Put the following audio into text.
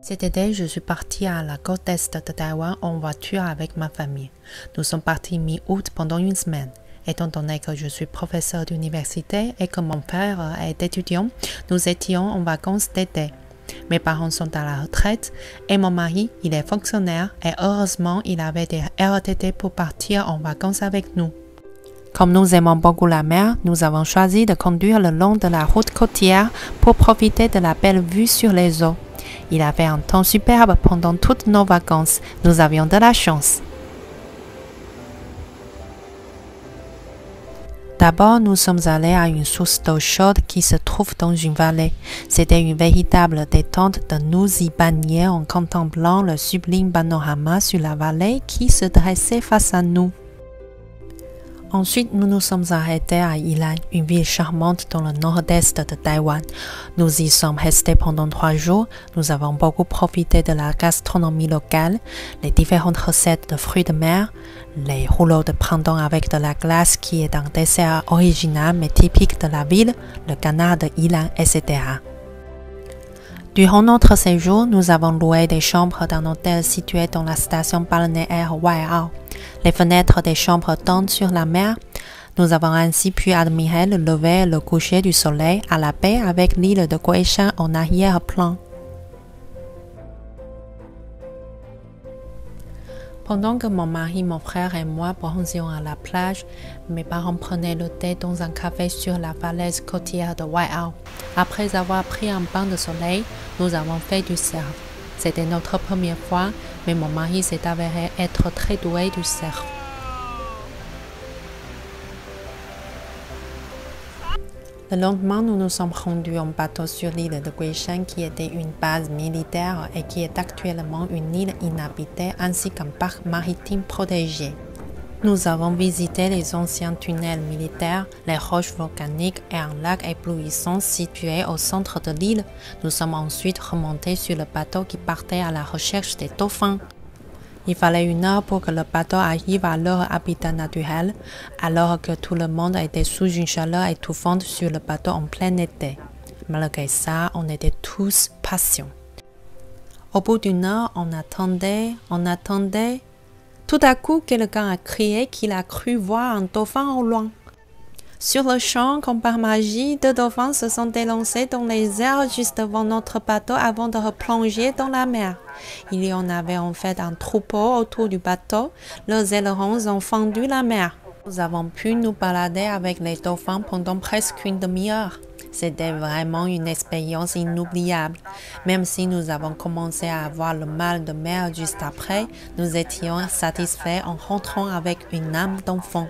Cet été, je suis partie à la côte est de Taïwan en voiture avec ma famille. Nous sommes partis mi-août pendant une semaine. Étant donné que je suis professeur d'université et que mon père est étudiant, nous étions en vacances d'été. Mes parents sont à la retraite et mon mari, il est fonctionnaire et heureusement, il avait des RTT pour partir en vacances avec nous. Comme nous aimons beaucoup la mer, nous avons choisi de conduire le long de la route côtière pour profiter de la belle vue sur les eaux. Il avait un temps superbe pendant toutes nos vacances. Nous avions de la chance. D'abord, nous sommes allés à une source d'eau chaude qui se trouve dans une vallée. C'était une véritable détente de nous y baigner en contemplant le sublime panorama sur la vallée qui se dressait face à nous. Ensuite, nous nous sommes arrêtés à Yilan, une ville charmante dans le nord-est de Taïwan. Nous y sommes restés pendant 3 jours. Nous avons beaucoup profité de la gastronomie locale, les différentes recettes de fruits de mer, les rouleaux de printemps avec de la glace qui est un dessert original mais typique de la ville, le canard de Yilan, etc. Durant notre séjour, nous avons loué des chambres d'un hôtel situé dans la station balnéaire Waiao. Les fenêtres des chambres donnent sur la mer. Nous avons ainsi pu admirer le lever et le coucher du soleil à la baie avec l'île de Guishan en arrière-plan. Pendant que mon mari, mon frère et moi bronzions à la plage, mes parents prenaient le thé dans un café sur la falaise côtière de Waiao. Après avoir pris un bain de soleil, nous avons fait du surf. C'était notre première fois, mais mon mari s'est avéré être très doué du surf. Le lendemain, nous nous sommes rendus en bateau sur l'île de Guishan qui était une base militaire et qui est actuellement une île inhabitée ainsi qu'un parc maritime protégé. Nous avons visité les anciens tunnels militaires, les roches volcaniques et un lac éblouissant situé au centre de l'île. Nous sommes ensuite remontés sur le bateau qui partait à la recherche des dauphins. Il fallait 1 heure pour que le bateau arrive à leur habitat naturel, alors que tout le monde était sous une chaleur étouffante sur le bateau en plein été. Malgré ça, on était tous patients. Au bout d'1 heure, on attendait. Tout à coup, quelqu'un a crié qu'il a cru voir un dauphin au loin. Sur le champ, comme par magie, 2 dauphins se sont élancés dans les airs juste devant notre bateau avant de replonger dans la mer. Il y en avait en fait un troupeau autour du bateau. Leurs ailerons ont fendu la mer. Nous avons pu nous balader avec les dauphins pendant presque une demi-heure. C'était vraiment une expérience inoubliable. Même si nous avons commencé à avoir le mal de mer juste après, nous étions satisfaits en rentrant avec une âme d'enfant.